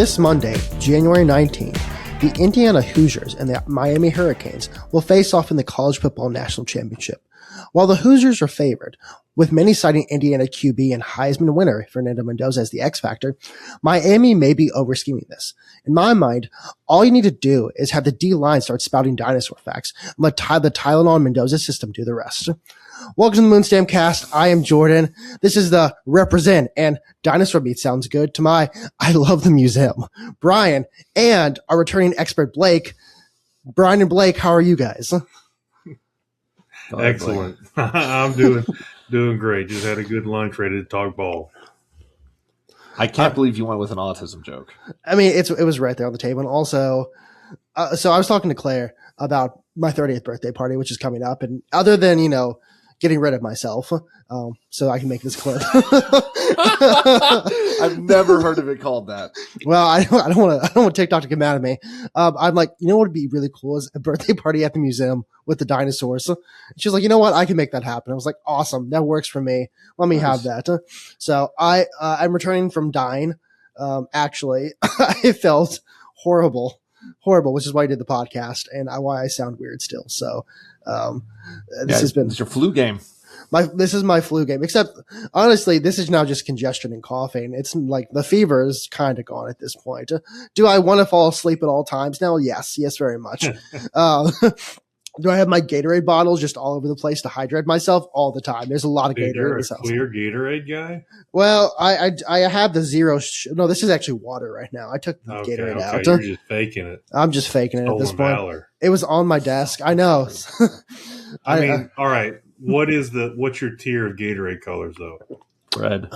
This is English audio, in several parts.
This Monday, January 19th, the Indiana Hoosiers and the Miami Hurricanes will face off in the College Football National Championship. While the Hoosiers are favored, with many citing Indiana QB and Heisman winner Fernando Mendoza as the X factor, Miami may be over-scheming this. In my mind, all you need to do is have the D-line start spouting dinosaur facts and let the Tylenol Mendoza system do the rest. Welcome to the Moonstamp Cast. I am Jordan. This is the Represent, and Dinosaur Beat sounds good to my I Love the Museum. Brian and our returning expert Blake. Brian and Blake, how are you guys? Excellent. I'm doing great. Just had a good lunch, ready to talk ball. I can't believe you went with an autism joke. I mean, it was right there on the table. And also, so I was talking to Claire about my 30th birthday party, which is coming up. And other than, getting rid of myself, so I can make this clear. I've never heard of it called that. Well, I don't want TikTok to get mad at me. I'm like, what would be really cool is a birthday party at the museum with the dinosaurs. She's like, you know what? I can make that happen. I was like, awesome. That works for me. Let me have that. So I'm returning from dying. Actually, I felt horrible, which is why I did the podcast and why I sound weird still. So, it's your flu game. This is my flu game, except honestly, this is now just congestion and coughing. It's like the fever is kind of gone at this point. Do I want to fall asleep at all times now? Yes, very much. Do I have my Gatorade bottles just all over the place to hydrate myself all the time? There's a lot of Gatorade. You're a clear Gatorade guy? Well, I have the zero. No, this is actually water right now. I took the Gatorade out. You're just faking it. I'm just faking it at this point. Valor. It was on my desk. I know. I mean, all right. What's your tier of Gatorade colors though? Red.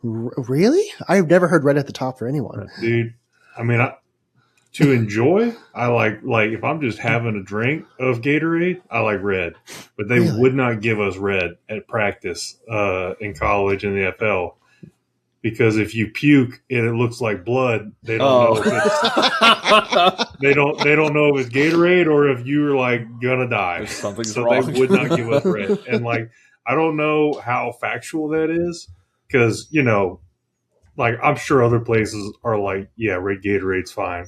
Really? I've never heard red at the top for anyone. Dude, I mean, to enjoy, I like if I'm just having a drink of Gatorade, I like red. But they would not give us red at practice in college and the NFL. Because if you puke and it looks like blood, they don't know if it's they don't know if it's Gatorade or if you're like gonna die. Something's so wrong. They would not give us red. And I don't know how factual that is because I'm sure other places are like, yeah, red Gatorade's fine.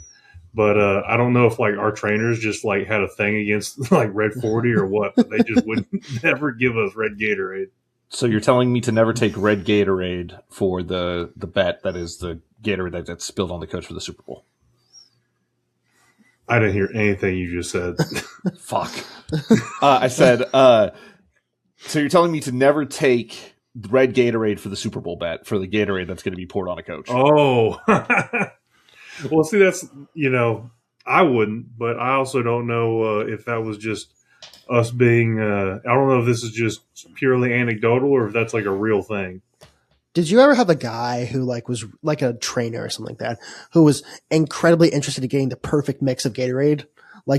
But I don't know if our trainers just had a thing against red 40 or what. But they just would never give us red Gatorade. So you're telling me to never take red Gatorade for the bet that is the Gatorade that's spilled on the coach for the Super Bowl? I didn't hear anything you just said. Fuck. I said, so you're telling me to never take red Gatorade for the Super Bowl bet for the Gatorade that's going to be poured on a coach? Oh. Well, see, that's, I wouldn't, but I also don't know if that was just us being, I don't know if this is just purely anecdotal or if that's a real thing. Did you ever have a guy who was like a trainer or something like that, who was incredibly interested in getting the perfect mix of Gatorade,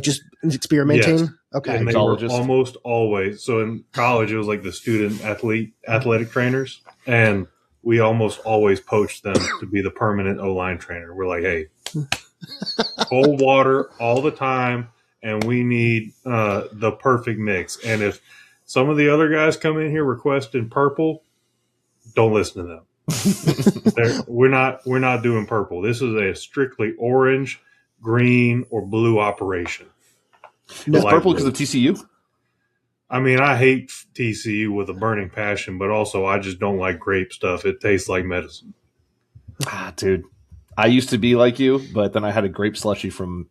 just experimenting? Yes. Okay. And they were almost always. So in college, it was the student athletic trainers, and we almost always poached them to be the permanent O-line trainer. We're like, hey, cold water all the time, and we need the perfect mix. And if some of the other guys come in here requesting purple, don't listen to them. we're not doing purple. This is a strictly orange, green, or blue operation. Is purple because of TCU? I mean, I hate TCU with a burning passion, but also I just don't like grape stuff. It tastes like medicine. Dude. I used to be like you, but then I had a grape slushie from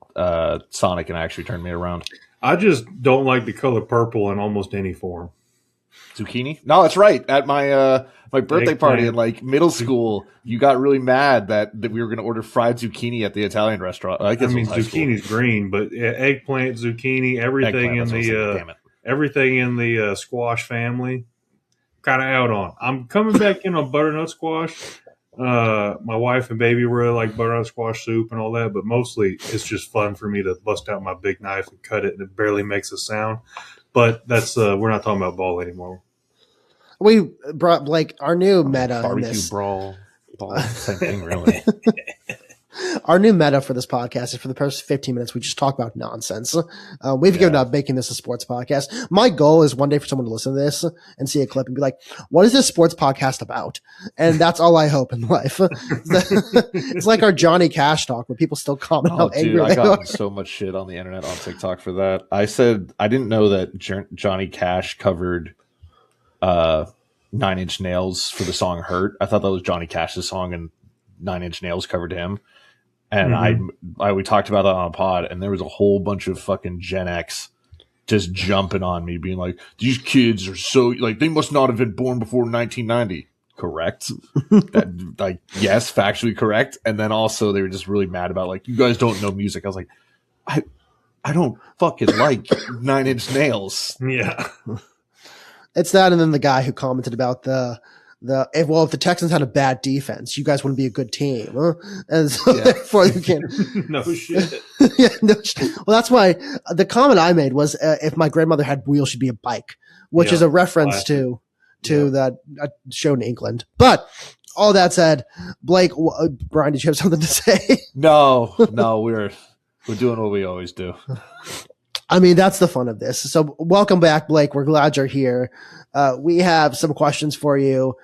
Sonic, and it actually turned me around. I just don't like the color purple in almost any form. Zucchini? No, that's right. At my my birthday party in middle school, you got really mad that we were going to order fried zucchini at the Italian restaurant. I mean, zucchini's green, but eggplant, zucchini, everything everything in the squash family, kind of out on. I'm coming back in on butternut squash. My wife and baby really like butternut squash soup and all that, but mostly it's just fun for me to bust out my big knife and cut it, and it barely makes a sound. But that's we're not talking about ball anymore. We brought Blake our new meta. Barbecue brawl, ball, same thing, really. Our new meta for this podcast is for the first 15 minutes, we just talk about nonsense. We've given up making this a sports podcast. My goal is one day for someone to listen to this and see a clip and be like, what is this sports podcast about? And that's all I hope in life. It's like our Johnny Cash talk where people still comment how angry I they got are. so much shit on the internet on TikTok for that. I said I didn't know that Johnny Cash covered 9 Inch Nails for the song Hurt. I thought that was Johnny Cash's song and 9 Inch Nails covered him. And we talked about that on a pod, and there was a whole bunch of fucking Gen X just jumping on me, being like, these kids are so, like, they must not have been born before 1990. Correct. Yes, factually correct. And then also they were just really mad about, like, you guys don't know music. I was like, I don't fucking like 9 Inch Nails. Yeah. It's that, and then the guy who commented about if the Texans had a bad defense, you guys wouldn't be a good team. Huh? And so therefore you can't. No shit. Yeah, no shit. Well, that's why the comment I made was, if my grandmother had wheels, she'd be a bike, which is a reference to that show in England. But all that said, Blake, Brian, did you have something to say? No, we're doing what we always do. I mean, that's the fun of this. So welcome back, Blake. We're glad you're here. We have some questions for you,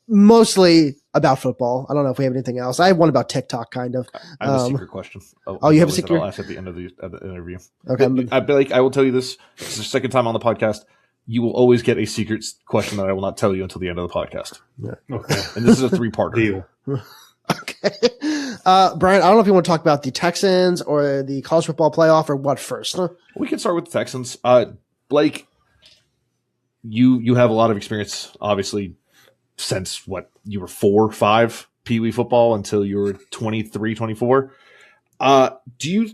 mostly about football. I don't know if we have anything else. I have one about TikTok, kind of. I have a secret question. You have a secret? I'll ask at the end of the interview. Okay. Blake, I will tell you this. This is the second time on the podcast. You will always get a secret question that I will not tell you until the end of the podcast. Yeah. Okay. And this is a 3-part deal. Okay. Brian, I don't know if you want to talk about the Texans or the college football playoff or what first. We can start with the Texans. Blake, you have a lot of experience, obviously, since you were 4 or 5 Pee Wee football until you were 23, 24. Do you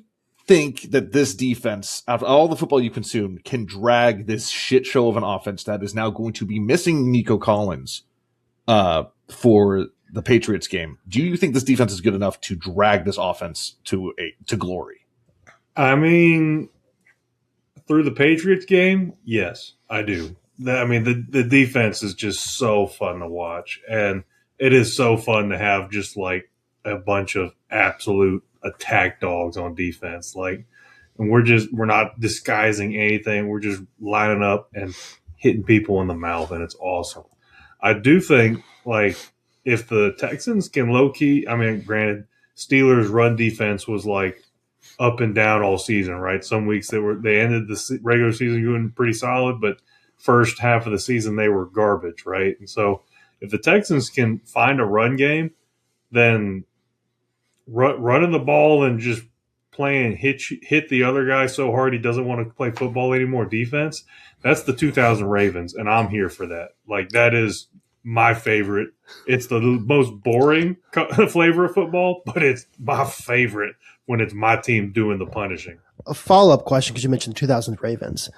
think that this defense, after all the football you consumed, can drag this shit show of an offense that is now going to be missing Nico Collins for the Patriots game? Do you think this defense is good enough to drag this offense to glory? I mean, through the Patriots game, yes, I do. The defense is just so fun to watch, and it is so fun to have just like a bunch of absolute attack dogs on defense. Like, and we're not disguising anything. We're just lining up and hitting people in the mouth, and it's awesome. I do think, like, if the Texans can low-key, I mean, granted, Steelers' run defense was like up and down all season, right? Some weeks they ended the regular season doing pretty solid, but first half of the season they were garbage, right? And so if the Texans can find a run game, then running the ball and just playing hit the other guy so hard he doesn't want to play football anymore defense, that's the 2000 Ravens, and I'm here for that. Like, that is my favorite. It's the most boring flavor of football, but it's my favorite when it's my team doing the punishing. A follow-up question, because you mentioned the 2000 Ravens.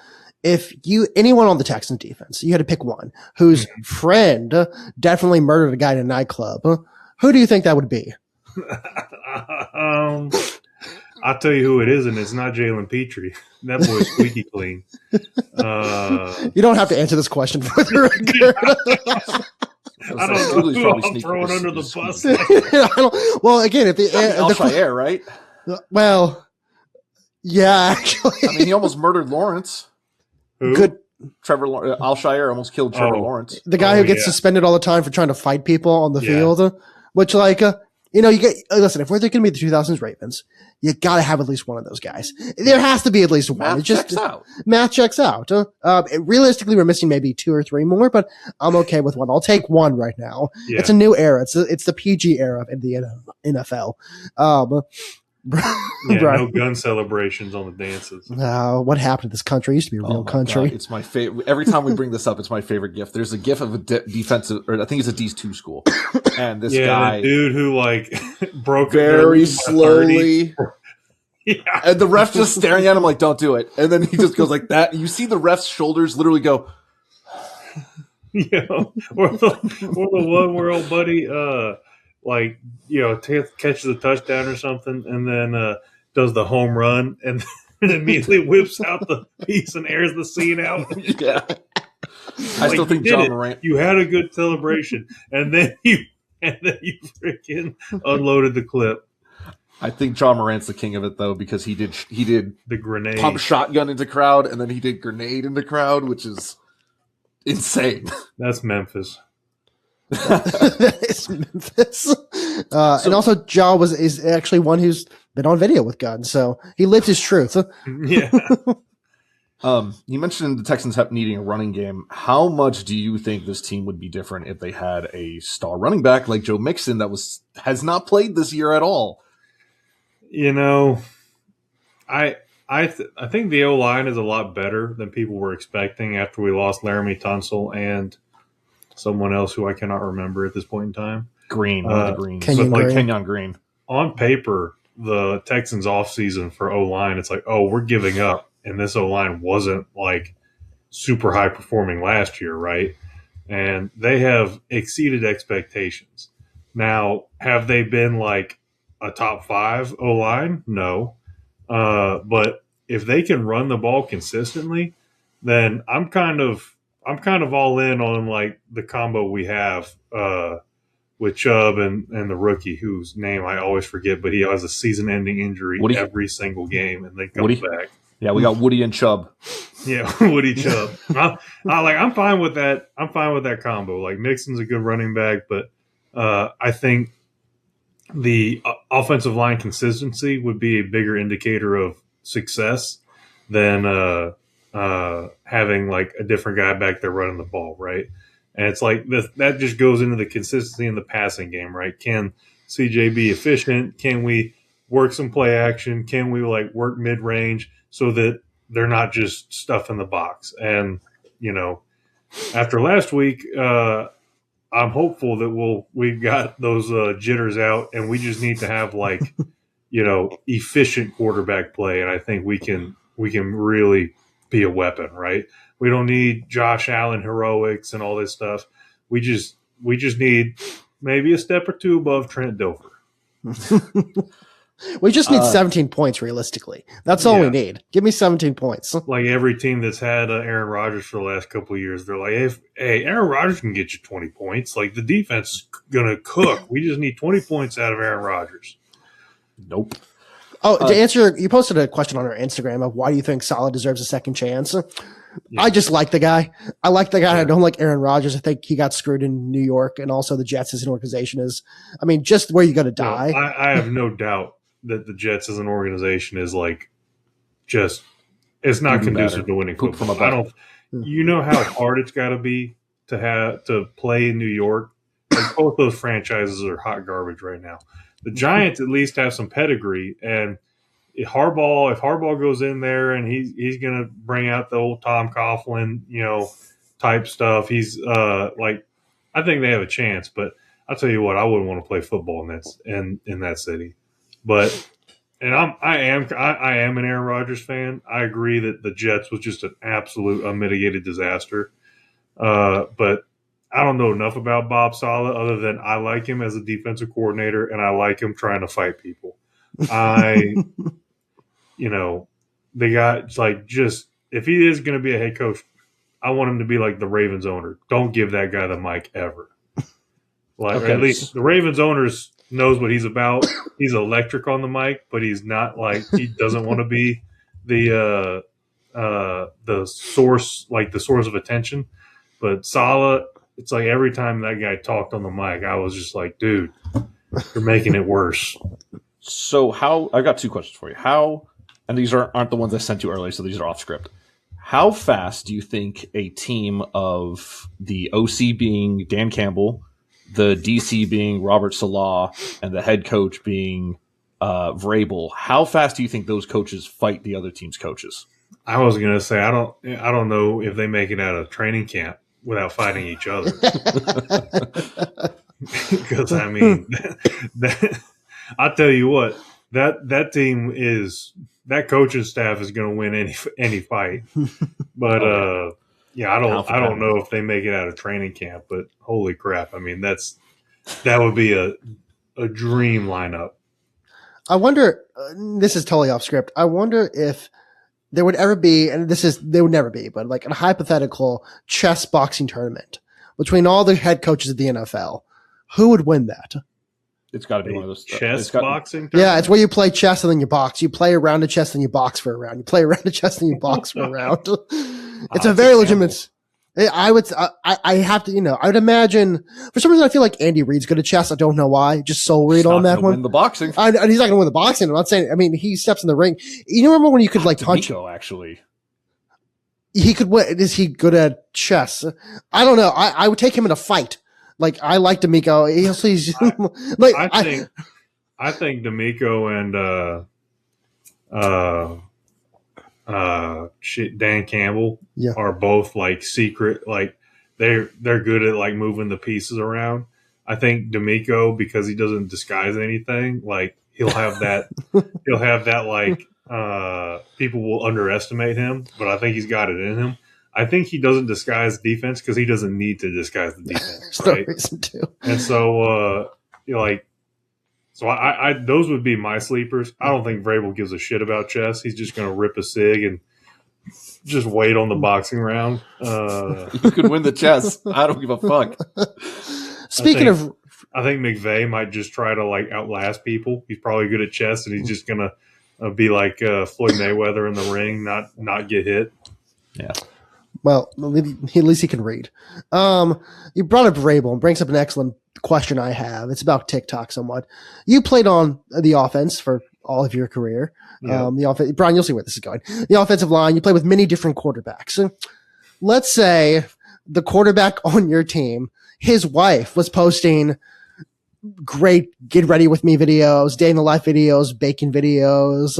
If anyone on the Texans defense, you had to pick one whose friend definitely murdered a guy in a nightclub, who do you think that would be? I'll tell you who it is, and it's not Jalen Petrie. That boy's squeaky clean. You don't have to answer this question for the record. I don't know who I'm throwing under the bus. Well, again, if Alshire, right? Well, yeah, actually. I mean, he almost murdered Lawrence. Who? Good. Trevor Alshire almost killed Trevor Lawrence. The guy who gets suspended all the time for trying to fight people on the field, which, like, you get. Listen, if we're going to be the 2000s Ravens, you got to have at least one of those guys. There has to be at least one. Math checks out. Math checks out. Realistically, we're missing maybe 2 or 3 more, but I'm okay with one. I'll take one right now. Yeah. It's a new era. It's the PG era of the NFL. No gun celebrations on the dances. What happened to this country? It used to be a real country. God, it's my favorite. Every time we bring this up, it's my favorite gif. There's a gif of a defensive, or I think it's a D2 school, and this guy, the dude who like broke very slowly. Yeah. And the ref's just staring at him like, "Don't do it." And then he just goes like that. And you see the ref's shoulders literally go. Or the one where old buddy, catches a touchdown or something, and then does the home run, and then immediately whips out the piece and airs the scene out. Yeah, I still think John Morant. You had a good celebration, and then you freaking unloaded the clip. I think John Morant's the king of it though, because he did The grenade. pump shotgun into crowd, and then he did grenade into crowd, which is insane. That's Memphis. It's Memphis. And also, Ja is actually one who's been on video with guns, so he lives his truth. Yeah. You mentioned the Texans needing a running game. How much do you think this team would be different if they had a star running back like Joe Mixon that has not played this year at all? You know, I think the O-line is a lot better than people were expecting after we lost Laramie Tunsil and someone else who I cannot remember at this point in time. Green, one of the Greens. Kenyon Green. On paper, the Texans offseason for O-line, it's like, oh, we're giving up. And this O-line wasn't like super high performing last year, right? And they have exceeded expectations. Now, have they been like a top 5 O-line? No. But if they can run the ball consistently, then I'm kind of all in on like the combo we have with Chubb and the rookie whose name I always forget, but he has a season-ending injury every single game and then comes back. Yeah, we got Woody and Chubb. Yeah, Woody Chubb. I'm fine with that. I'm fine with that combo. Like Mixon's a good running back, but I think the offensive line consistency would be a bigger indicator of success than having like a different guy back there running the ball, right? And it's like that just goes into the consistency in the passing game, right? Can CJ be efficient? Can we work some play action? Can we like work mid range so that they're not just stuff in the box? And you know, after last week, I'm hopeful that we've got those jitters out, and we just need to have like efficient quarterback play, and I think we can really be a weapon, right? We don't need Josh Allen heroics and all this stuff. We just need maybe a step or two above Trent Dilfer. We just need 17 points realistically. That's all we need. Give me 17 points. Like every team that's had Aaron Rodgers for the last couple of years, they're like, hey, Aaron Rodgers can get you 20 points. Like the defense is going to cook. We just need 20 points out of Aaron Rodgers. Nope. Oh, to answer, you posted a question on our Instagram of why do you think Saleh deserves a second chance? Yeah. I just like the guy. I like the guy. Yeah. I don't like Aaron Rodgers. I think he got screwed in New York, and also the Jets as an organization is, I mean, just where you got to die. Well, I have no doubt that the Jets as an organization is like just it's not conducive to winning football. I don't. You know how hard it's got to be to play in New York. Like both those franchises are hot garbage right now. The Giants at least have some pedigree, and if Harbaugh goes in there and he's going to bring out the old Tom Coughlin, type stuff. He's like, I think they have a chance. But I'll tell you what, I wouldn't want to play football in that city. But I am an Aaron Rodgers fan. I agree that the Jets was just an absolute unmitigated disaster. But I don't know enough about Bob Saleh other than I like him as a defensive coordinator and I like him trying to fight people. The guy, like, just if he is going to be a head coach, I want him to be like the Ravens owner. Don't give that guy the mic ever. Like, okay. At least the Ravens owners knows what he's about. He's electric on the mic, but he's not like he doesn't want to be the source of attention. But Saleh, it's like every time that guy talked on the mic, I was just like, dude, you're making it worse. So I got 2 questions for you. And these aren't the ones I sent you earlier, so these are off script. How fast do you think a team of the OC being Dan Campbell, the DC being Robert Salah, and the head coach being Vrabel, how fast do you think those coaches fight the other team's coaches? I was going to say I don't know if they make it out of training camp without fighting each other. Because I mean, I'll tell you what, that team is that coaching staff is going to win any fight. But I don't know if they make it out of training camp. But holy crap! I mean, that would be a dream lineup. I wonder. This is totally off script. I wonder if there would ever be, and there would never be, but like a hypothetical chess boxing tournament between all the head coaches of the NFL. Who would win that? It's got to be one of those chess boxing. Yeah, it's where you play chess and then you box. You play a round of chess and you box for a round. You play a round of chess and you box for a round. It's a very legitimate. I would have to, I would imagine for some reason I feel like Andy Reid's good at chess. I don't know why. Just soul read on that one. Win the boxing. He's not going to win the boxing. I'm not saying. I mean, he steps in the ring. You remember when you could like punch? D'Amico, actually. He could win. Is he good at chess? I don't know. I would take him in a fight. Like I like D'Amico. He's like I think D'Amico and Dan Campbell are both like secret. Like they're good at like moving the pieces around. I think D'Amico, because he doesn't disguise anything, like he'll have that like people will underestimate him, but I think he's got it in him. I think he doesn't disguise defense because he doesn't need to disguise the defense, right? No reason to. And so, I those would be my sleepers. I don't think Vrabel gives a shit about chess. He's just going to rip a cig and just wait on the boxing round. You could win the chess. I don't give a fuck. I think McVay might just try to like outlast people. He's probably good at chess, and he's just going to be like Floyd Mayweather in the ring, not get hit. Yeah. Well, at least he can read. You brought up Vrabel and brings up an excellent question I have. It's about TikTok somewhat. You played on the offense for all of your career. Yeah. The offense, Brian, you'll see where this is going. The offensive line, you played with many different quarterbacks. Let's say the quarterback on your team, his wife was posting great get ready with me videos, day in the life videos, baking videos,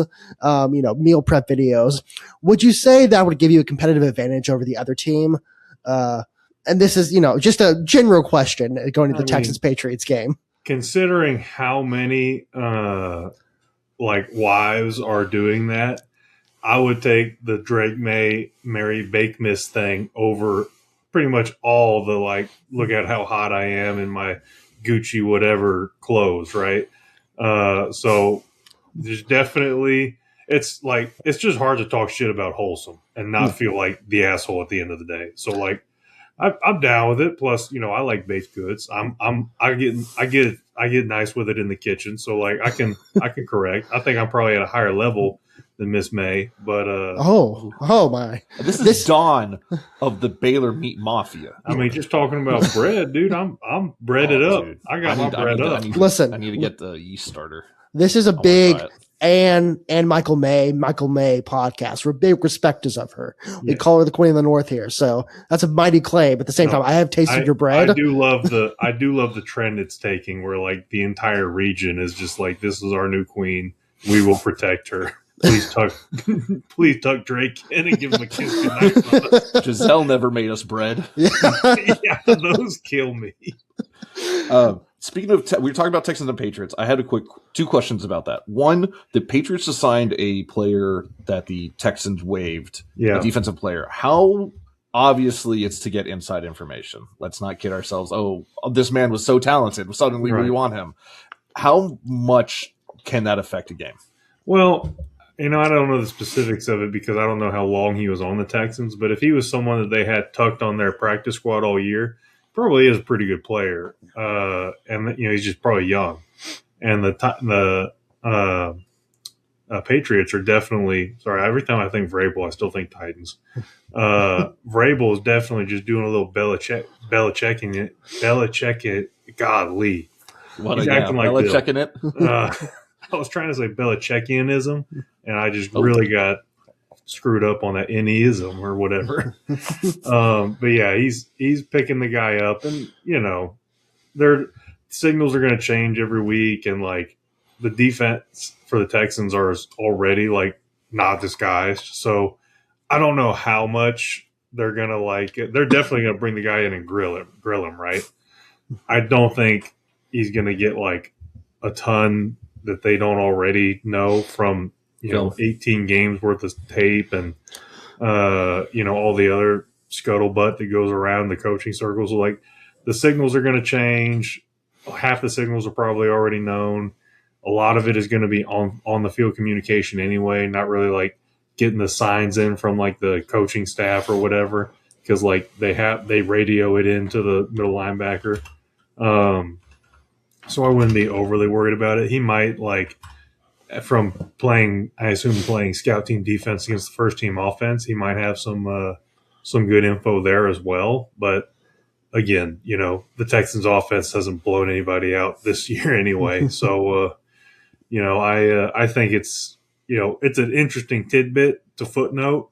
meal prep videos. Would you say that would give you a competitive advantage over the other team? And this is, just a general question going to the Texans Patriots game. Considering how many wives are doing that, I would take the Drake May Mary Bakemas thing over pretty much all the look at how hot I am in my Gucci whatever clothes, right? So there's definitely it's just hard to talk shit about wholesome and not feel like the asshole at the end of the day. So I'm down with it. Plus, I like baked goods. I get nice with it in the kitchen. So I can correct. I think I'm probably at a higher level than Miss May, but oh my, this is dawn of the Baylor Meat Mafia. I mean, just talking about bread, dude. I'm breaded up. Dude. I got my bread up. Listen, I need to get the yeast starter. This is a big and Michael May podcast. We're big respecters of her. We call her the Queen of the North here. So that's a mighty claim. But at the same time, I have tasted your bread. I do love the trend it's taking where the entire region is just this is our new queen. We will protect her. Please tuck Drake in and give him a kiss goodnight. Giselle never made us bread. Yeah, those kill me. Speaking of, we were talking about Texans and Patriots. I had two questions about that. One, the Patriots assigned a player that the Texans waived, a defensive player. How obviously it's to get inside information. Let's not kid ourselves. Oh, this man was so talented. Suddenly we want him. How much can that affect a game? Well, I don't know the specifics of it because I don't know how long he was on the Texans. But if he was someone that they had tucked on their practice squad all year, probably is a pretty good player. And he's just probably young. And the Patriots are definitely – sorry, every time I think Vrabel, I still think Titans. Vrabel is definitely just doing a little Belichicking it. Godly. He's acting like Belichicking it? I was trying to say Belichickianism, and I just really got screwed up on that N-ism or whatever. But yeah, he's picking the guy up, and their signals are going to change every week, and the defense for the Texans are already not disguised. So I don't know how much they're going to They're definitely going to bring the guy in and grill him, right? I don't think he's going to get a ton that they don't already know from 18 games worth of tape and all the other scuttlebutt that goes around the coaching circles. The signals are going to change. Half the signals are probably already known. A lot of it is going to be on the field communication anyway, not really getting the signs in from the coaching staff or whatever, because they radio it into the middle linebacker. So I wouldn't be overly worried about it. He might from playing, I assume playing scout team defense against the first team offense, he might have some good info there as well. But again, the Texans offense hasn't blown anybody out this year anyway. So, I think it's an interesting tidbit to footnote.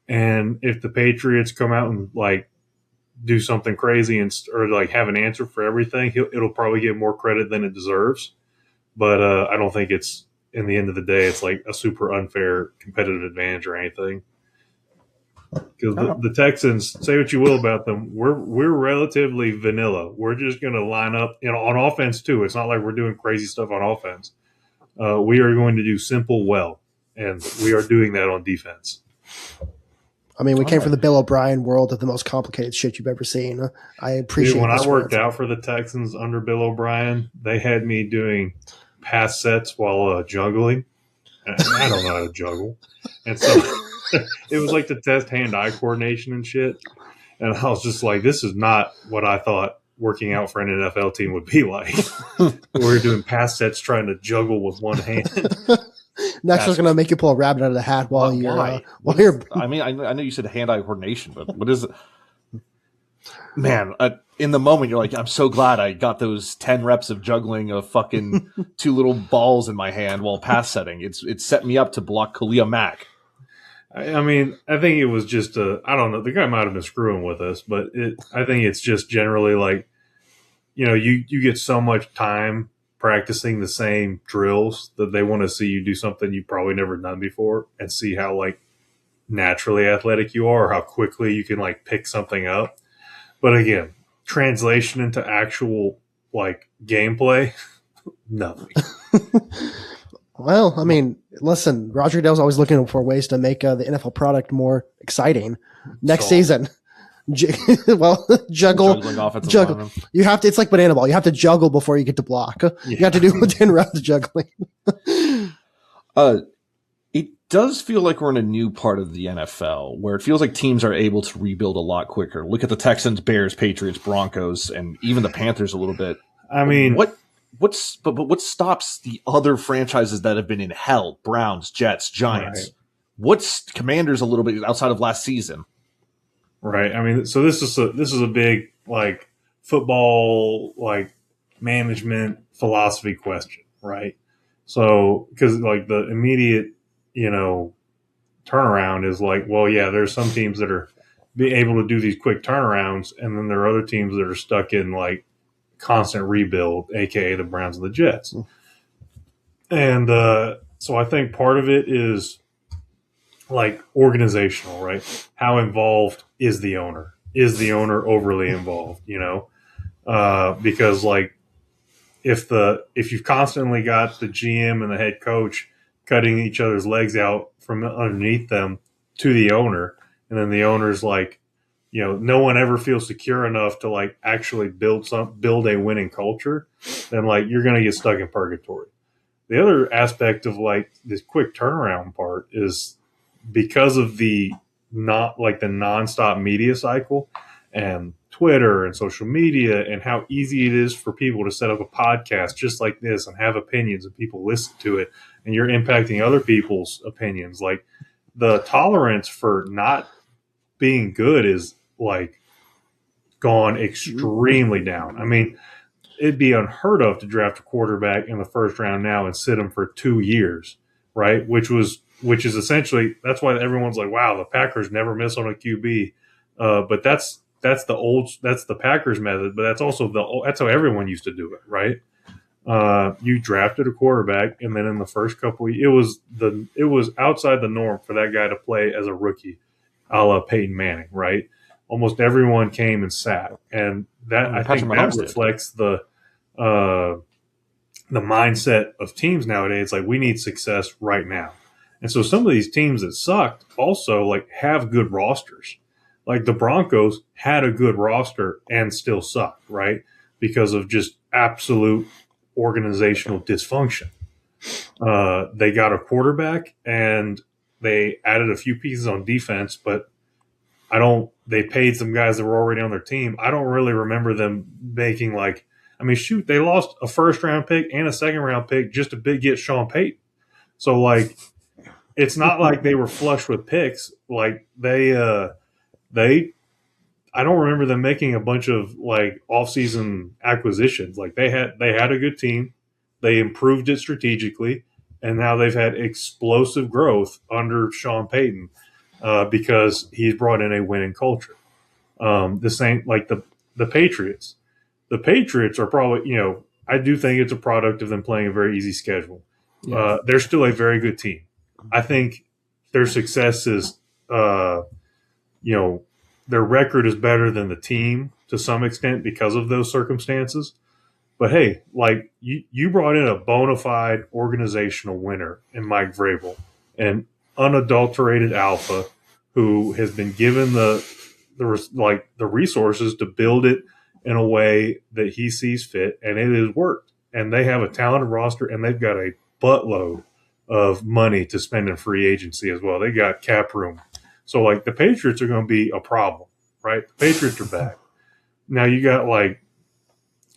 And if the Patriots come out and do something crazy or have an answer for everything, it'll probably get more credit than it deserves. But I don't think it's, in the end of the day, it's like a super unfair competitive advantage or anything. Because the Texans, say what you will about them, we're relatively vanilla. We're just going to line up, on offense too. It's not like we're doing crazy stuff on offense. We are going to do simple well, and we are doing that on defense. I mean, we came from the Bill O'Brien world of the most complicated shit you've ever seen. I appreciate. When I worked out for the Texans under Bill O'Brien, they had me doing pass sets while juggling. I don't know how to juggle, and so it was like to test hand-eye coordination and shit. And I was just like, this is not what I thought working out for an NFL team would be like. We're doing pass sets trying to juggle with one hand. Next one's going to make you pull a rabbit out of the hat while you're. I mean, I know you said hand-eye coordination, but what is it? Man, in the moment, you're like, I'm so glad I got those 10 reps of juggling a fucking 2 little balls in my hand while pass setting. It's set me up to block Khalil Mack. I mean, I think it was just I don't know. The guy might have been screwing with us, but I think it's just generally you get so much time practicing the same drills that they want to see you do something you've probably never done before and see how naturally athletic you are or how quickly you can pick something up. But again, translation into actual gameplay, nothing. Well, I mean, listen, Roger Goodell's always looking for ways to make the NFL product more exciting. Next season, juggle. You have to. It's like banana ball. You have to juggle before you get to block. You have to do 10 rounds of juggling. It does feel like we're in a new part of the NFL where it feels like teams are able to rebuild a lot quicker. Look at the Texans, Bears, Patriots, Broncos, and even the Panthers a little bit. I mean, what stops the other franchises that have been in hell? Browns, Jets, Giants. Right. What's Commanders a little bit outside of last season? Right. I mean, so this is a big football management philosophy question, right? So because the immediate turnaround is well, yeah, there's some teams that are be able to do these quick turnarounds, and then there are other teams that are stuck in constant rebuild, aka the Browns and the Jets. And so I think part of it is organizational, right? How involved is the owner? Is the owner overly involved? Because if you've constantly got the GM and the head coach cutting each other's legs out from underneath them to the owner, and then the owner's no one ever feels secure enough to actually build a winning culture, then you're going to get stuck in purgatory. The other aspect of this quick turnaround part is because of the nonstop media cycle and Twitter and social media and how easy it is for people to set up a podcast just like this and have opinions and people listen to it, and you're impacting other people's opinions. The tolerance for not being good is gone extremely down. I mean, it'd be unheard of to draft a quarterback in the first round now and sit him for 2 years, right? Which is essentially, that's why everyone's wow, the Packers never miss on a QB. But that's the Packers method, but that's how everyone used to do it, right? You drafted a quarterback, and then in the first couple of years, it was outside the norm for that guy to play as a rookie, a la Peyton Manning, right? Almost everyone came and sat, and I think that reflects the mindset of teams nowadays. We need success right now, and so some of these teams that sucked also have good rosters. The Broncos had a good roster and still sucked, right? Because of just absolute organizational dysfunction. They got a quarterback and they added a few pieces on defense, but they paid some guys that were already on their team. I don't really remember them making I mean, shoot, they lost a first round pick and a second round pick just to get Sean Payton. So like, it's not like they were flush with picks. Like I don't remember them making a bunch of like off-season acquisitions. Like they had a good team, they improved it strategically, and now they've had explosive growth under Sean Payton because he's brought in a winning culture. The same like the Patriots. The Patriots are probably I do think it's a product of them playing a very easy schedule. Yeah. They're still a very good team. I think their success is their record is better than the team to some extent because of those circumstances. But hey, like you brought in a bona fide organizational winner in Mike Vrabel, an unadulterated alpha who has been given the resources to build it in a way that he sees fit, and it has worked. And they have a talented roster, and they've got a buttload of money to spend in free agency as well. They got cap room. So, like, the Patriots are going to be a problem, right? The Patriots are back. Now, you got, like,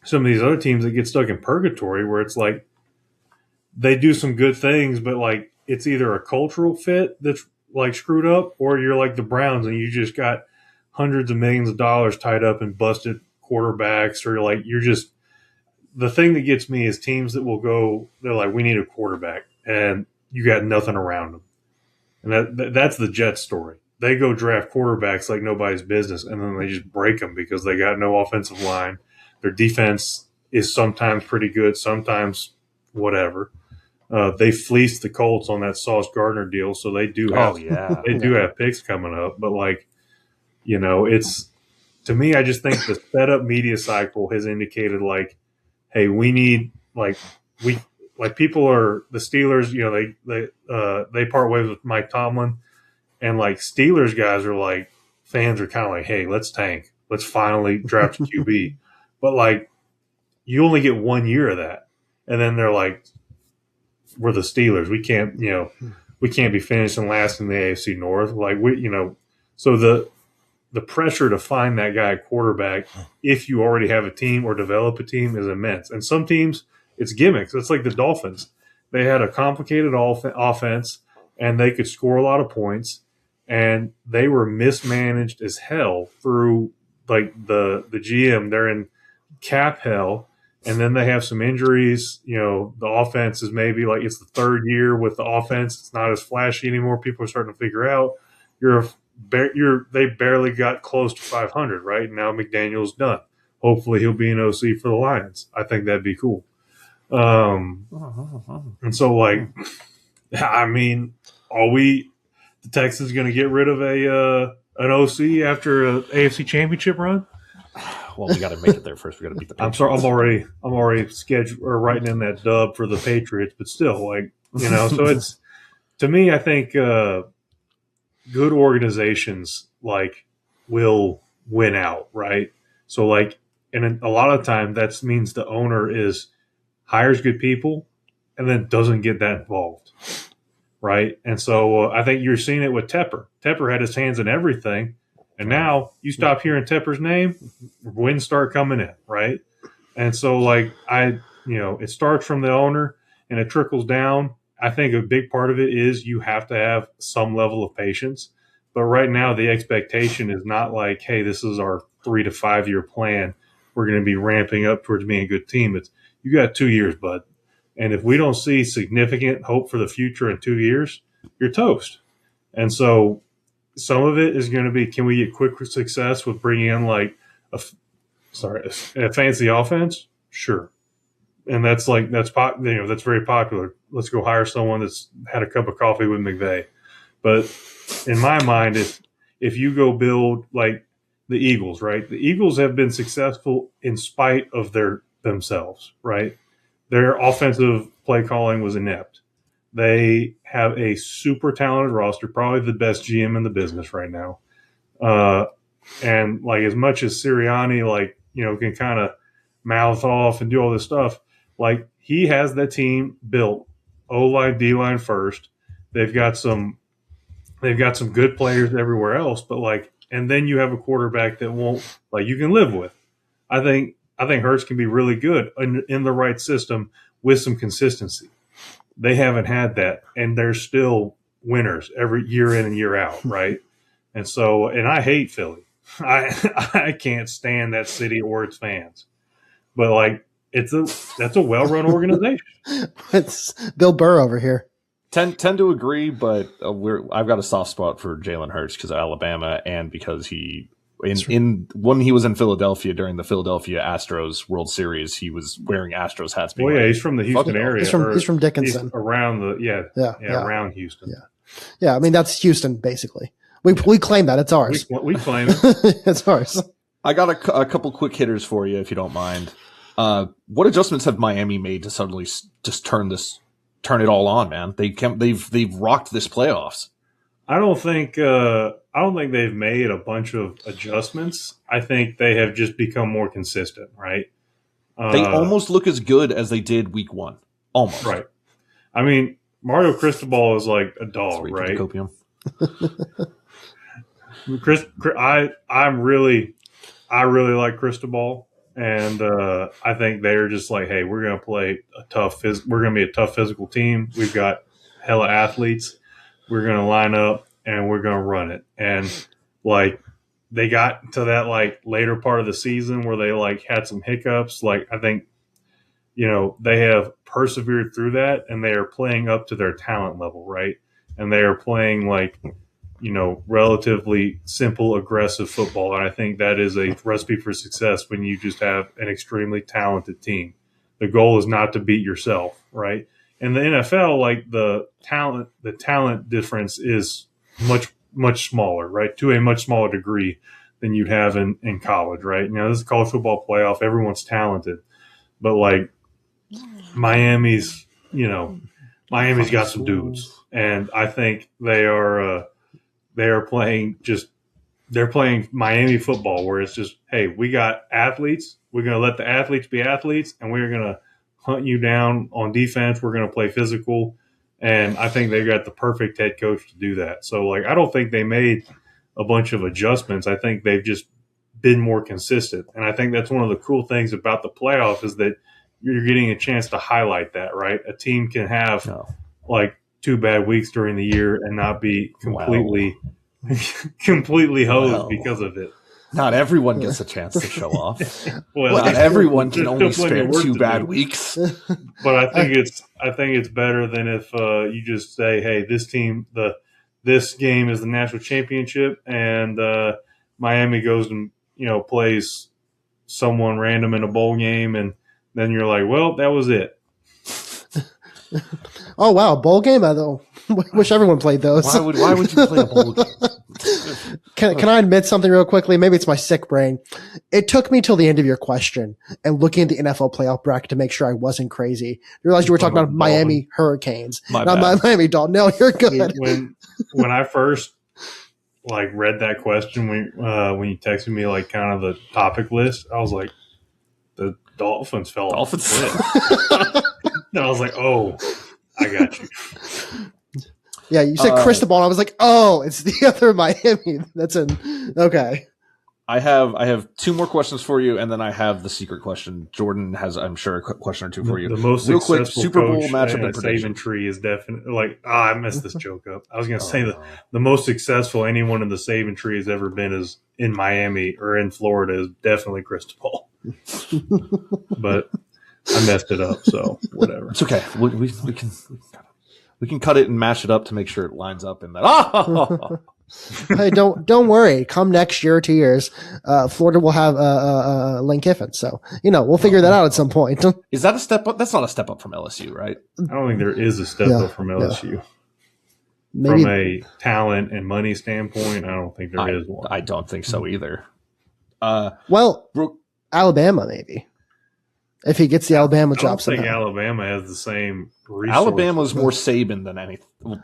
some of these other teams that get stuck in purgatory where it's like they do some good things, but, like, it's either a cultural fit that's, like, screwed up, or you're like the Browns and you just got hundreds of millions of dollars tied up in busted quarterbacks, or, like, you're just – the thing that gets me is teams that will go – they're like, we need a quarterback, and you got nothing around them. And that's the Jets story. They go draft quarterbacks like nobody's business, and then they just break them because they got no offensive line. Their defense is sometimes pretty good, sometimes whatever. They fleeced the Colts on that Sauce Gardner deal, so they do have have picks coming up. But like, it's to me, I just think the setup media cycle has indicated like, hey, we need people are the Steelers. They part ways with Mike Tomlin, and like Steelers guys are like fans are kind of like, hey, let's tank, let's finally draft a QB, but like you only get 1 year of that, and then they're like, we're the Steelers, we can't be finishing last in the AFC North, like so the pressure to find that guy at quarterback if you already have a team or develop a team is immense, and some teams. It's gimmicks. It's like the Dolphins. They had a complicated offense, and they could score a lot of points, and they were mismanaged as hell through like the GM. They're in cap hell, and then they have some injuries. The offense is maybe like it's the third year with the offense. It's not as flashy anymore. People are starting to figure out they barely got close to 500, right? Now McDaniel's done. Hopefully he'll be an OC for the Lions. I think that'd be cool. And so like, I mean, are the Texans going to get rid of an OC after an AFC Championship run? Well, we got to make it there first. We got to beat the Patriots. I'm sorry, I'm already scheduled or writing in that dub for the Patriots, but still, like so it's to me, I think good organizations like will win out, right? So like, and a lot of time that means the owner hires good people and then doesn't get that involved, right? And so I think you're seeing it with Tepper. Tepper had his hands in everything, and now you stop hearing Tepper's name, wins start coming in, right? And so like it starts from the owner and it trickles down. I think a big part of it is you have to have some level of patience. But right now the expectation is not like, hey, this is our 3 to 5 year plan. We're going to be ramping up towards being a good team. It's you got 2 years, bud. And if we don't see significant hope for the future in 2 years, you're toast. And so some of it is going to be, can we get quick success with bringing in like a fancy offense? Sure. And that's very popular. Let's go hire someone that's had a cup of coffee with McVay. But in my mind, if you go build like the Eagles, right? The Eagles have been successful in spite of themselves, right? Their offensive play calling was inept. They have a super talented roster, probably the best GM in the business right now. And like as much as Sirianni, can kind of mouth off and do all this stuff, like he has that team built O-line, D-line first. They've got some good players everywhere else, but and then you have a quarterback that won't you can live with. I think I think Hurts can be really good in the right system with some consistency. They haven't had that, and they're still winners every year in and year out, right? And so, and I hate Philly. I can't stand that city or its fans. But like, that's a well-run organization. It's Bill Burr over here. Tend to agree, but I've got a soft spot for Jalen Hurts because of Alabama and because he when he was in Philadelphia during the Philadelphia Astros World Series, he was wearing Astros hats. Well, yeah, he's from the Houston area. He's from Dickinson, around around Houston. Yeah. I mean, that's Houston basically. We claim that it's ours. We claim it. It's ours. I got a couple quick hitters for you if you don't mind. What adjustments have Miami made to suddenly just turn it all on, man? They've rocked this playoffs. I don't think they've made a bunch of adjustments. I think they have just become more consistent, right? They almost look as good as they did week one. Almost. Right. I mean, Mario Cristobal is like a dog, right? Copium. I really like Cristobal, and I think they're just like, hey, we're going to play we're going to be a tough physical team. We've got hella athletes. We're going to line up and we're going to run it. And like they got to that like later part of the season where they like had some hiccups. Like I think, they have persevered through that and they are playing up to their talent level, right? And they are playing like, relatively simple, aggressive football. And I think that is a recipe for success when you just have an extremely talented team. The goal is not to beat yourself, right? In the NFL, like the talent difference is much, much smaller, right? To a much smaller degree than you'd have in college, right? Now, this is college football playoff. Everyone's talented. But like Miami's got some dudes. And I think they're playing Miami football where it's just, hey, we got athletes. We're going to let the athletes be athletes, and we're going to hunt you down on defense. We're going to play physical. And I think they got the perfect head coach to do that. So, like, I don't think they made a bunch of adjustments. I think they've just been more consistent. And I think that's one of the cool things about the playoff is that you're getting a chance to highlight that, right? A team can have, like, 2 bad weeks during the year and not be completely hosed because of it. Not everyone gets a chance to show off. Not everyone can only spare 2 bad weeks. But I think it's better than if you just say, hey, this team, this game is the national championship, and Miami goes and plays someone random in a bowl game, and then you're like, well, that was it. Oh wow, bowl game! I wish everyone played those. Why would you play a bowl game? Can I admit something real quickly? Maybe it's my sick brain. It took me till the end of your question and looking at the NFL playoff bracket to make sure I wasn't crazy. I realized you were talking about Miami Hurricanes, not Miami Dolphins. No, you're good. When I first like read that question when you texted me like kind of the topic list, I was like, the Dolphins fell off the cliff. And I was like, oh, I got you. Yeah, you said Cristobal, and I was like, oh, it's the other Miami. That's in okay. I have 2 more questions for you, and then I have the secret question. Jordan has, I'm sure, a question or 2 for you. The most real successful quick Super Bowl matchup and prediction. Saban tree is definitely like I messed this joke up. I was going to say that the most successful anyone in the Saban tree has ever been is in Miami or in Florida is definitely Cristobal. But I messed it up, so whatever. It's okay. We can cut it and mash it up to make sure it lines up in that. Hey, don't worry. Come next year or 2 years, Florida will have Lane Kiffin. So we'll figure that out at some point. Is that a step up? That's not a step up from LSU, right? I don't think there is a step up from LSU. Yeah. Maybe, from a talent and money standpoint, I don't think there is one. I don't think so either. Alabama maybe. If he gets the Alabama job, I don't think Alabama has the same resources. Alabama's more Saban than anything.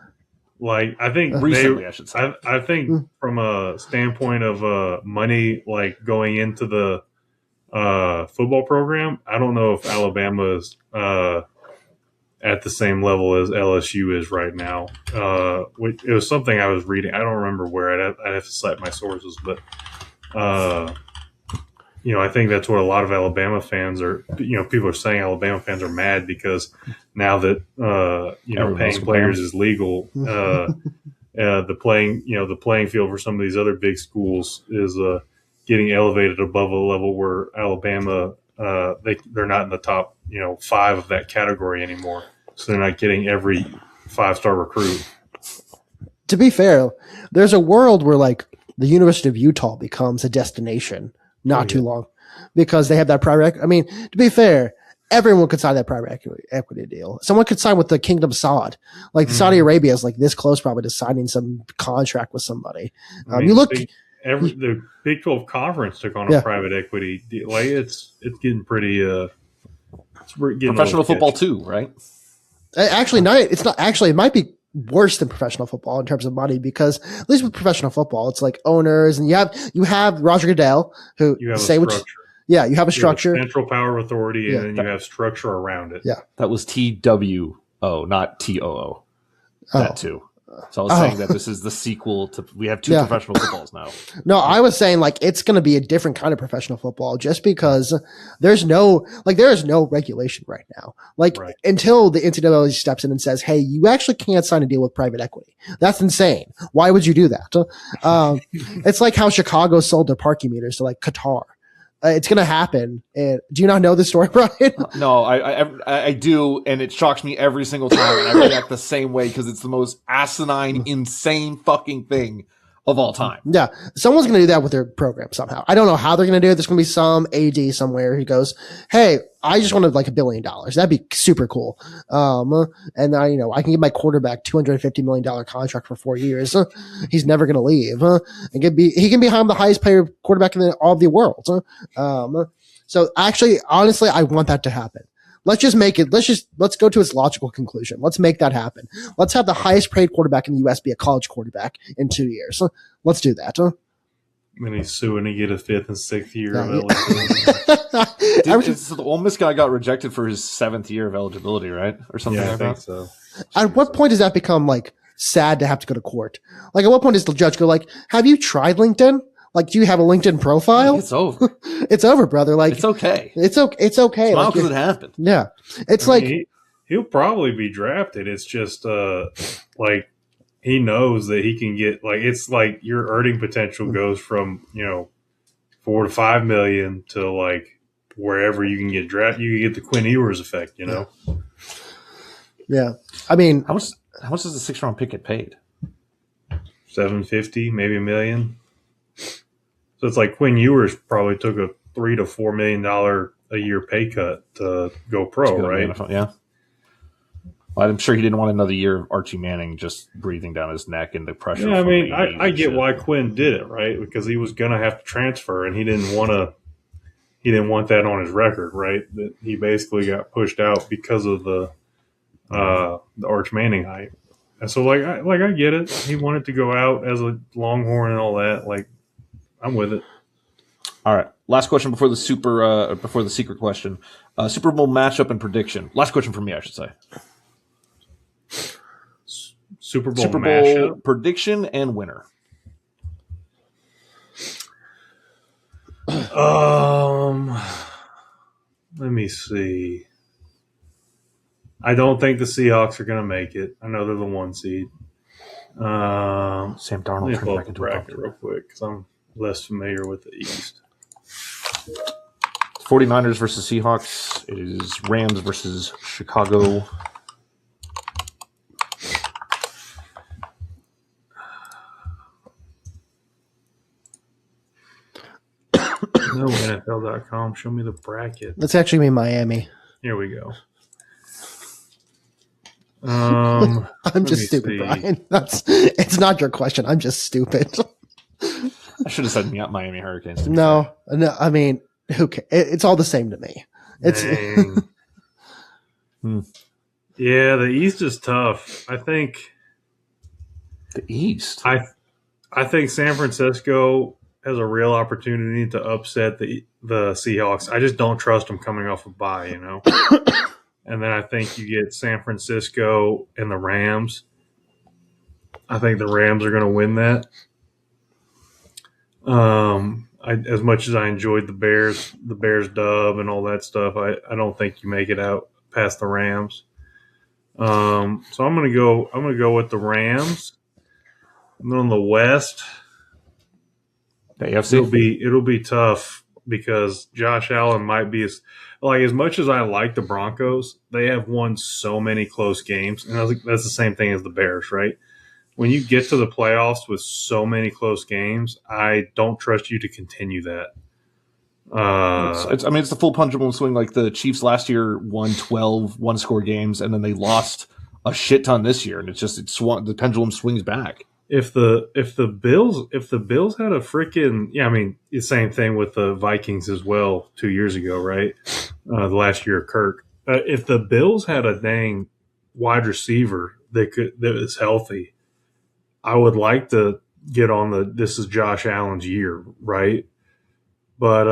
Like I think recently, I should say. I think from a standpoint of money, like going into the football program, I don't know if Alabama is at the same level as LSU is right now. It was something I was reading. I don't remember where. I'd have to cite my sources, but I think that's what a lot of Alabama fans are. People are saying Alabama fans are mad because now that paying players is legal, the playing field for some of these other big schools is getting elevated above a level where Alabama they're not in the top 5 of that category anymore, so they're not getting every 5-star recruit. To be fair, there's a world where like the University of Utah becomes a destination not too long because they have that private. I mean, to be fair, everyone could sign that private equity deal. Someone could sign with the Kingdom of Saud. Like Saudi Arabia is like this close probably to signing some contract with somebody. You look. The Big 12 Conference took on a private equity deal. Like it's getting pretty. It's getting professional football too, right? Actually, no, it's not. Actually, it might be worse than professional football in terms of money because at least with professional football, it's like owners and you have Roger Goodell who you have say a which. structure. Yeah, you have a structure. Central power of authority, and then you have structure around it. Yeah. That was TWO, not TOO. That too. So I was saying that this is the sequel to, we have 2 professional footballs now. No, I was saying like it's going to be a different kind of professional football just because there is no regulation right now. Like until the NCAA steps in and says, hey, you actually can't sign a deal with private equity. That's insane. Why would you do that? It's like how Chicago sold their parking meters to like Qatar. It's going to happen. And do you not know the story, Brian? No, I do, and it shocks me every single time, and I react the same way because it's the most asinine, insane fucking thing of all time. Yeah, someone's going to do that with their program somehow. I don't know how they're going to do it. There's going to be some AD somewhere who goes, "Hey, I just wanted like $1 billion. That'd be super cool." And I can give my quarterback $250 million contract for 4 years. He's never going to leave. And he can become the highest paid quarterback in all of the world. So actually, honestly, I want that to happen. Let's just make it. Let's go to its logical conclusion. Let's make that happen. Let's have the highest paid quarterback in the U.S. be a college quarterback in 2 years. Let's do that. And he's suing to get a 5th and 6th year of eligibility. So the Ole Miss guy got rejected for his 7th year of eligibility, right, or something like that. I think so. At what point does that become like sad to have to go to court? Like, at what point does the judge go like, "Have you tried LinkedIn? Like, do you have a LinkedIn profile?" It's over. It's over, brother. Like, it's okay. It's okay. It's okay. Smile because it happened. Yeah. It's he'll probably be drafted. It's just like he knows that he can get like it's like your earning potential goes from $4 to $5 million to like wherever you can get drafted. You can get the Quinn Ewers effect. Yeah. I mean, how much does a 6th round pick get paid? $750, maybe $1 million. So it's like Quinn Ewers probably took a $3 to $4 million a year pay cut to go pro, right? Yeah. Well, I'm sure he didn't want another year of Archie Manning just breathing down his neck and the pressure. Yeah, I mean, I get why Quinn did it, right? Because he was going to have to transfer, and he didn't want that on his record, right? That he basically got pushed out because of the Arch Manning hype. And so, I get it. He wanted to go out as a Longhorn and all that. Like, I'm with it. All right. Last question before the secret question. Super Bowl matchup and prediction. Last question for me, I should say. Super Bowl mashup? Prediction and winner. Let me see. I don't think the Seahawks are going to make it. I know they're the 1 seed. Sam Darnold let me turned pull back up the into a bracket real quick because I'm less familiar with the East. 49ers versus Seahawks. It is Rams versus Chicago. No, NFL.com. Show me the bracket. That's actually me, Miami. Here we go. I'm just stupid, Brian. It's not your question. I'm just stupid. I should have said Miami Hurricanes. No, I mean, who cares? It's all the same to me. It's Yeah, the East is tough. I think the East. I think San Francisco has a real opportunity to upset the Seahawks. I just don't trust them coming off a bye, And then I think you get San Francisco and the Rams. I think the Rams are going to win that. as much as I enjoyed the Bears dub and all that stuff, I don't think you make it out past the Rams. So I'm gonna go with the Rams. And then on the West, The AFC? it'll be tough because Josh Allen might be as much as I like the Broncos, they have won so many close games, and I think that's the same thing as the Bears, right? When you get to the playoffs with so many close games, I don't trust you to continue that. It's the full pendulum swing. Like the Chiefs last year won 12 one-score games, and then they lost a shit ton this year, and the pendulum swings back. If the Bills had a freaking the same thing with the Vikings as well 2 years ago, right? The last year of Kirk. If the Bills had a dang wide receiver that was healthy, I would like to get on this is Josh Allen's year, right? But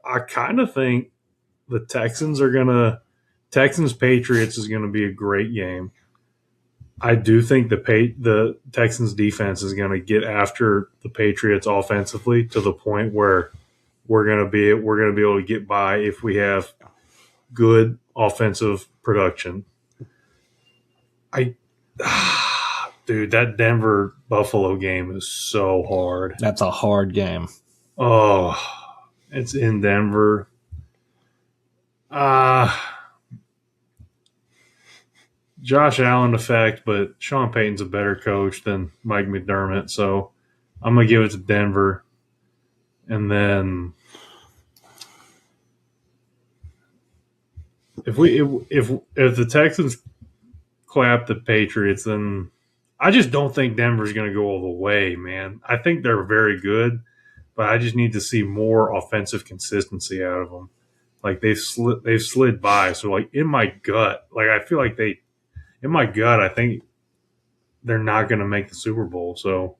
I kind of think the Texans Patriots is gonna be a great game. I do think the Texans defense is going to get after the Patriots offensively to the point where we're going to be able to get by if we have good offensive production. Dude, that Denver Buffalo game is so hard. That's a hard game. Oh, it's in Denver. Josh Allen effect, but Sean Payton's a better coach than Mike McDermott, so I'm gonna give it to Denver. And then if the Texans clap the Patriots, then I just don't think Denver's gonna go all the way, man. I think they're very good, but I just need to see more offensive consistency out of them. Like they've slid by. So like in my gut, I feel like I think they're not going to make the Super Bowl. So,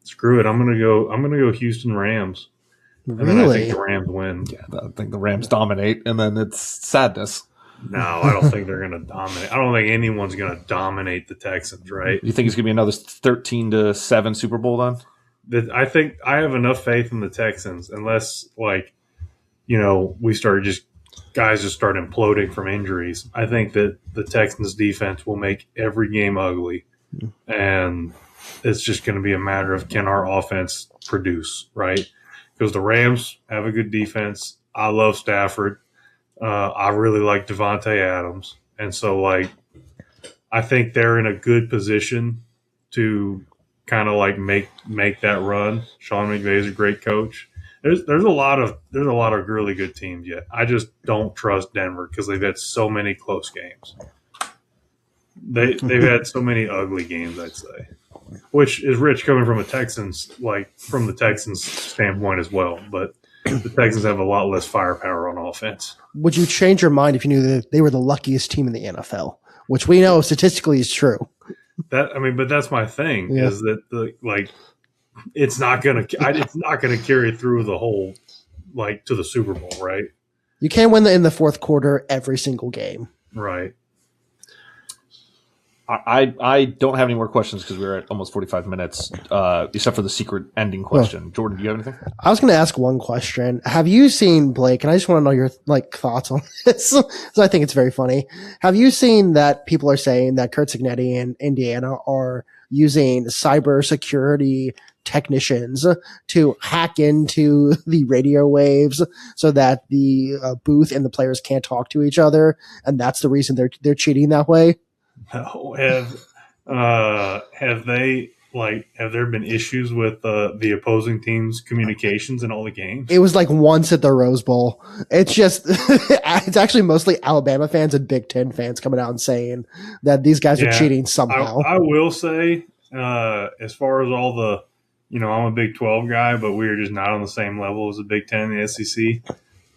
screw it. I'm going to go Houston Rams. And then I think the Rams win. Yeah, I think the Rams dominate, and then it's sadness. No, I don't think they're going to dominate. I don't think anyone's going to dominate the Texans, right? You think it's going to be another 13-7 Super Bowl then? I think I have enough faith in the Texans, unless we start guys just start imploding from injuries. I think that the Texans defense will make every game ugly, and it's just going to be a matter of can our offense produce, right? Because the Rams have a good defense. I love Stafford. I really like Devontae Adams. And so, I think they're in a good position to kind of make that run. Sean McVay is a great coach. There's a lot of really good teams yet. I just don't trust Denver because they've had so many close games. They've had so many ugly games, I'd say, which is rich coming from the Texans standpoint as well. But the Texans have a lot less firepower on offense. Would you change your mind if you knew that they were the luckiest team in the NFL, which we know statistically is true? But that's my thing is that it's not gonna carry through the whole to the Super Bowl, right? You can't win in the fourth quarter every single game, right? I don't have any more questions because we're at almost 45 minutes, except for the secret ending question. Jordan, do you have anything? I was going to ask one question. Have you seen, Blake, and I just want to know your thoughts on this, because I think it's very funny. Have you seen that people are saying that Kurt Cignetti and Indiana are using cybersecurity technicians to hack into the radio waves so that the booth and the players can't talk to each other, and that's the reason they're cheating that way? No, have there been issues with the opposing team's communications in all the games? It was once at the Rose Bowl. It's just it's actually mostly Alabama fans and Big Ten fans coming out and saying that these guys are cheating somehow. I will say, as far as all the, I'm a Big 12 guy, but we are just not on the same level as the Big Ten and the SEC.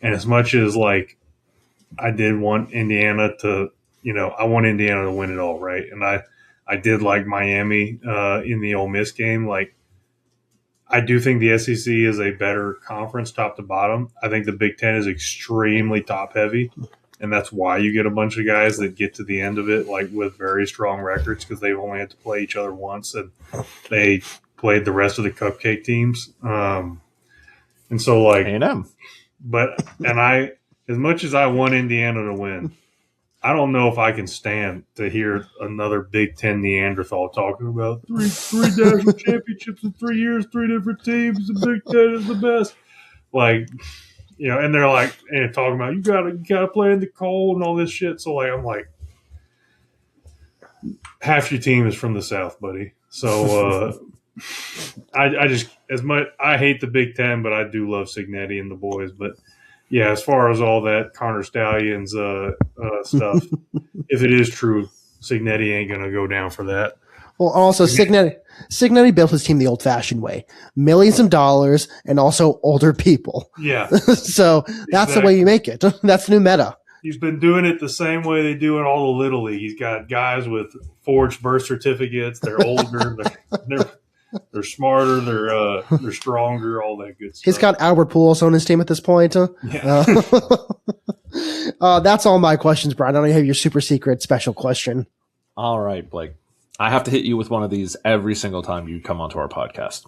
And as much as I did want Indiana to. I want Indiana to win it all, right? And I did like Miami in the Ole Miss game. I do think the SEC is a better conference top to bottom. I think the Big Ten is extremely top heavy, and that's why you get a bunch of guys that get to the end of it with very strong records because they've only had to play each other once, and they played the rest of the cupcake teams. And so like A&M. I, as much as I want Indiana to win, I don't know if I can stand to hear another Big Ten Neanderthal talking about three national championships in 3 years, 3 different teams. The Big Ten is the best. Like, and they're like, and talking about you gotta play in the cold and all this shit. So like, I'm like, half your team is from the South, buddy. So I just I hate the Big Ten, but I do love Signetti and the boys. But yeah, as far as all that Connor Stallions stuff, if it is true, Signetti ain't gonna go down for that. Well, also Signetti built his team the old-fashioned way: millions of dollars and also older people. Yeah. So that's the way you make it. That's the new meta. He's been doing it the same way they do in all the Little League. He's got guys with forged birth certificates. They're older. They're smarter. They're stronger. All that good stuff. He's got Albert Pujols on his team at this point. Yeah. That's all my questions, Brian. I don't have your super secret special question. All right, Blake. I have to hit you with one of these every single time you come onto our podcast.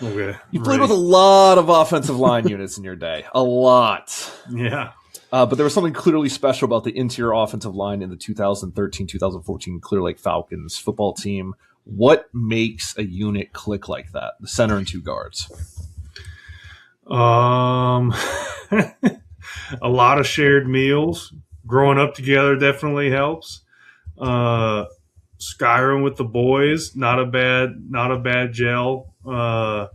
Okay. You played with a lot of offensive line units in your day. A lot. Yeah. But there was something clearly special about the interior offensive line in the 2013-2014 Clear Lake Falcons football team. What makes a unit click like that? The center and 2 guards. A lot of shared meals. Growing up together definitely helps. Skyrim with the boys, not a bad gel. I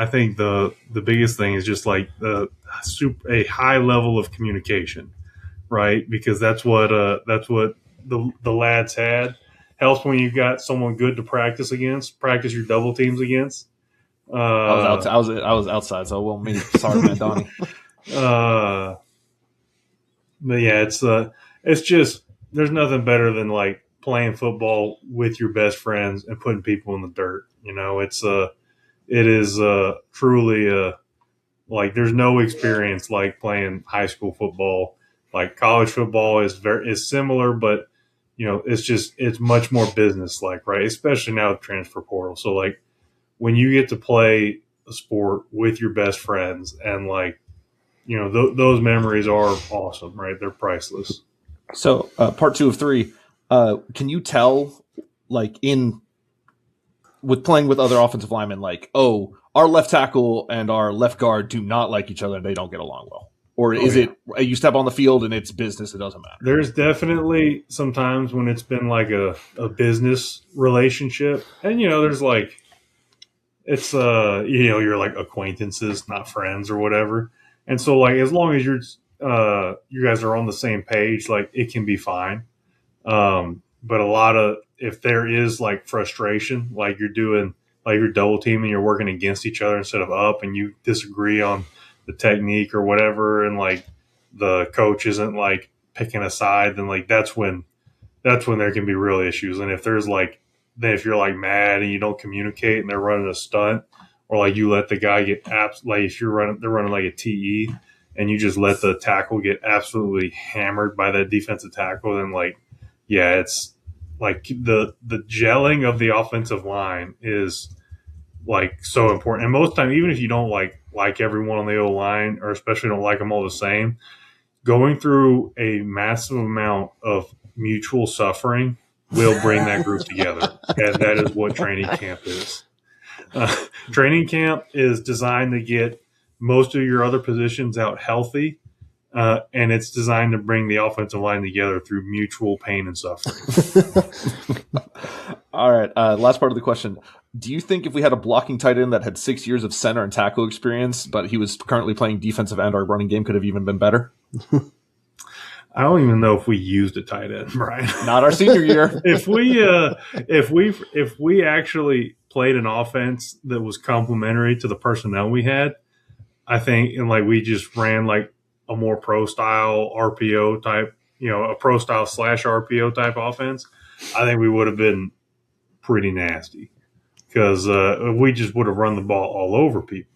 think the biggest thing is just like a high level of communication, right? Because that's what the lads had. Helps when you've got someone good to practice your double teams against. I was outside, so well, me. Sorry, man, Donnie. But yeah, it's just there's nothing better than like playing football with your best friends and putting people in the dirt. It is truly like there's no experience like playing high school football. Like college football is similar, but it's much more business like, right? Especially now with transfer portal. So like when you get to play a sport with your best friends and like those memories are awesome, right? They're priceless. So part 2 of 3, can you tell like with playing with other offensive linemen, like, oh, our left tackle and our left guard do not like each other and they don't get along well? Or is it you step on the field and it's business, it doesn't matter? There's definitely some times when it's been like a business relationship. And, there's like it's, you're like acquaintances, not friends or whatever. And so like as long as you guys are on the same page, like it can be fine. But if there is like frustration, like you're doing like you're double teaming, you're working against each other instead of up, and you disagree on the technique or whatever, and like the coach isn't like picking a side, then like that's when there can be real issues. And if there's like if you're like mad and you don't communicate and they're running a stunt, or like you let the guy get like if they're running like a TE and you just let the tackle get absolutely hammered by that defensive tackle, then like it's like the gelling of the offensive line is like so important. And most time, even if you don't like everyone on the O line, or especially don't like them all the same, going through a massive amount of mutual suffering will bring that group together. And that is what training camp is. Training camp is designed to get most of your other positions out healthy, and it's designed to bring the offensive line together through mutual pain and suffering. All right, last part of the question. Do you think if we had a blocking tight end that had 6 years of center and tackle experience, but he was currently playing defensive end, our running game could have even been better? I don't even know if we used a tight end, Brian. Not our senior year. If we actually played an offense that was complementary to the personnel we had, I think, and like we just ran like a more pro style RPO type, a pro style / RPO type offense, I think we would have been pretty nasty, because we just would have run the ball all over people.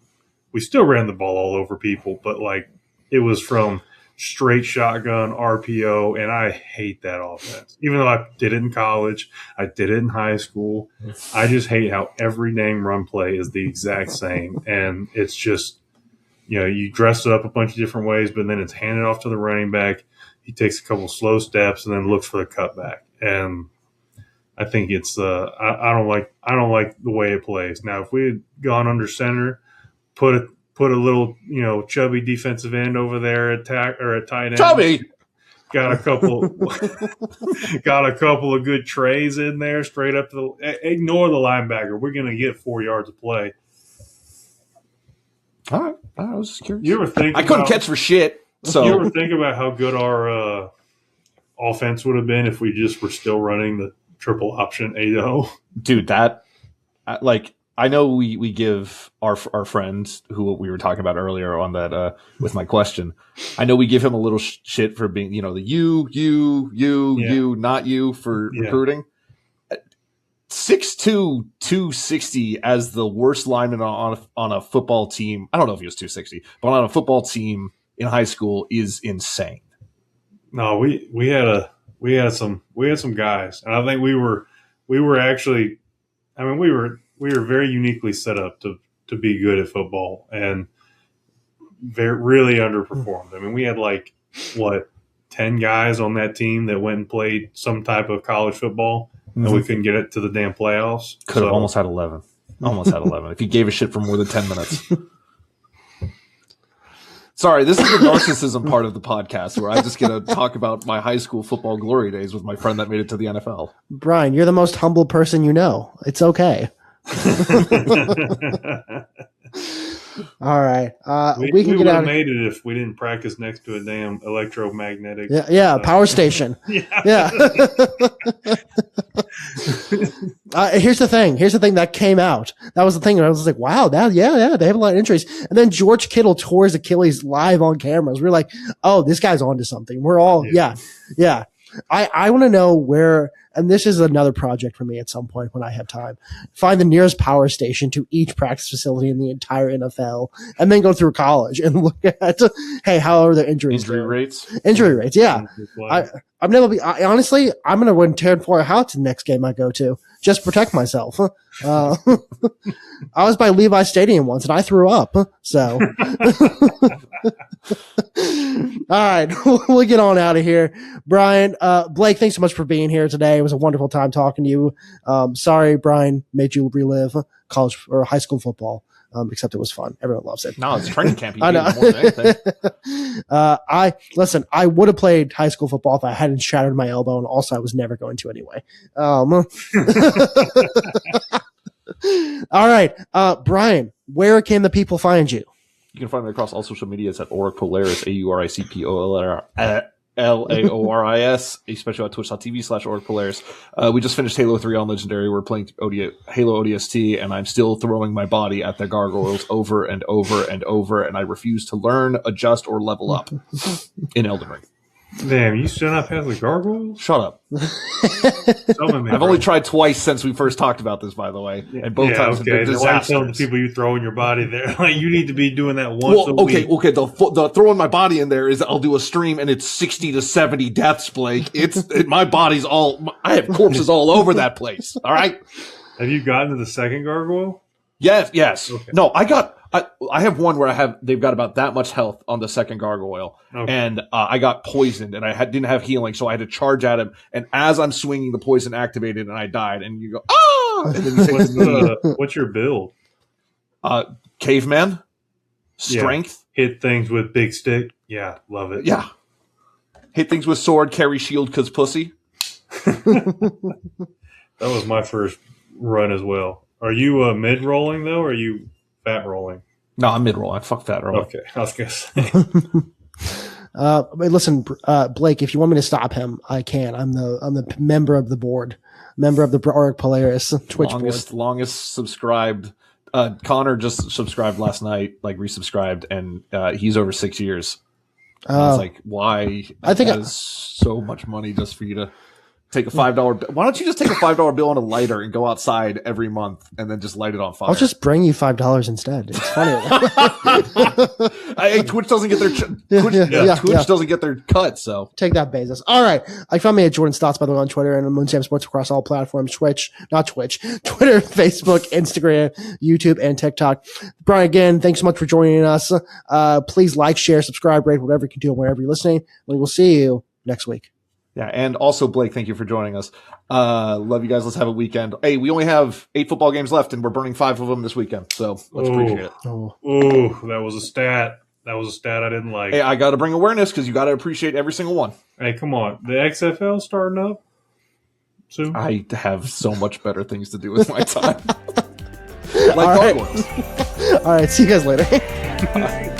We still ran the ball all over people, but like it was from straight shotgun RPO, and I hate that offense. Even though I did it in college, I did it in high school, I just hate how every dang run play is the exact same, and it's just, you dress it up a bunch of different ways, but then it's handed off to the running back. He takes a couple slow steps and then looks for the cutback, and I think it's I don't like the way it plays. Now, if we had gone under center, put a little chubby defensive end over there at tight end. Chubby got a couple of good trays in there straight up to ignore the linebacker. We're gonna get 4 yards of play. All right, I was just curious. You ever think I couldn't catch for shit? So you ever think about how good our offense would have been if we just were still running the triple option 8-0? Dude, that I know we give our friends who we were talking about earlier on that with my question. I know we give him a little shit for being the you, not you for recruiting. 6'2", 260 as the worst lineman on a football team. I don't know if he was 260, but on a football team in high school is insane. No, we had some guys, and I think we were actually, I mean, we were very uniquely set up to be good at football, and really underperformed. I mean, we had 10 guys on that team that went and played some type of college football, and we couldn't get it to the damn playoffs. Could have almost had 11. Almost had 11 if he gave a shit for more than 10 minutes. Sorry, this is the narcissism part of the podcast where I just get to talk about my high school football glory days with my friend that made it to the NFL. Brian, you're the most humble person you know. It's okay. All right. We can get out. Made it if we didn't practice next to a damn electromagnetic. Yeah, power station. Yeah. Here's the thing that came out. That was the thing. I was like, wow, they have a lot of injuries. And then George Kittle tore his Achilles live on cameras. We're like, oh, this guy's onto something. We're all, yeah. I want to know where, and this is another project for me at some point when I have time, find the nearest power station to each practice facility in the entire NFL, and then go through college and look at, hey, how are the injuries? Injury rates? Injury rates, yeah. I'm honestly, I'm going to win 10-4 house the next game I go to, just to protect myself. I was by Levi Stadium once and I threw up, so. All right, we'll get on out of here. Brian, Blake, thanks so much for being here today. It was a wonderful time talking to you. Sorry, Brian, made you relive college or high school football, except it was fun. Everyone loves it. No, it's training camp. I know. More than anything. I would have played high school football if I hadn't shattered my elbow, and also I was never going to anyway. All right, Brian, where can the people find you? You can find me across all social medias at Auric Polaris, AURICPOLARIS, especially on twitch.tv/Auric Polaris. We just finished Halo 3 on Legendary. We're playing Halo ODST, and I'm still throwing my body at the gargoyles over and over and over, and I refuse to learn, adjust, or level up in Elden Ring. Damn, you still not past the gargoyles? Shut up. I've only tried twice since we first talked about this, by the way, and both times have been disasters. Why are you telling the people you throw in your body there? Like, you need to be doing that once a week. Okay. The throwing my body in there is I'll do a stream and it's 60 to 70 deaths, Blake. My body's I have corpses all over that place. All right. Have you gotten to the second gargoyle? Yes. Okay. No, I have one where they've got about that much health on the second gargoyle, and I got poisoned, and I didn't have healing, so I had to charge at him. And as I'm swinging, the poison activated, and I died. And you go, ah! And then you take what's your build? Caveman, strength, hit things with big stick. Yeah, love it. Yeah, hit things with sword, carry shield, 'cause pussy. That was my first run as well. Are you mid rolling though, or are you fat rolling? No, I'm mid rolling. Fuck fat rolling. Okay, I was gonna say. Listen, Blake, if you want me to stop him, I can. I'm the member of the board, member of the Auric Polaris Twitch board. Longest subscribed. Connor just subscribed last night, resubscribed, and he's over 6 years. I was like, why? I think that is so much money just for you to. Take a $5. Why don't you just take a $5 bill on a lighter and go outside every month and then just light it on fire? I'll just bring you $5 instead. It's funny. Twitch doesn't get their Twitch doesn't get their cut. So take that, Bezos. All right, I found me at Jordan Stotts, by the way, on Twitter and Moonsham Sports across all platforms: Twitter, Facebook, Instagram, YouTube, and TikTok. Brian, again, thanks so much for joining us. Please like, share, subscribe, rate, whatever you can do, wherever you're listening. We will see you next week. Yeah, and also Blake, thank you for joining us. Love you guys. Let's have a weekend. Hey, we only have 8 football games left, and we're burning 5 of them this weekend. So let's appreciate it. Ooh, that was a stat. That was a stat I didn't like. Hey, I got to bring awareness because you got to appreciate every single one. Hey, come on. The XFL starting up soon? I have so much better things to do with my time. Like gargoyles. All right, see you guys later.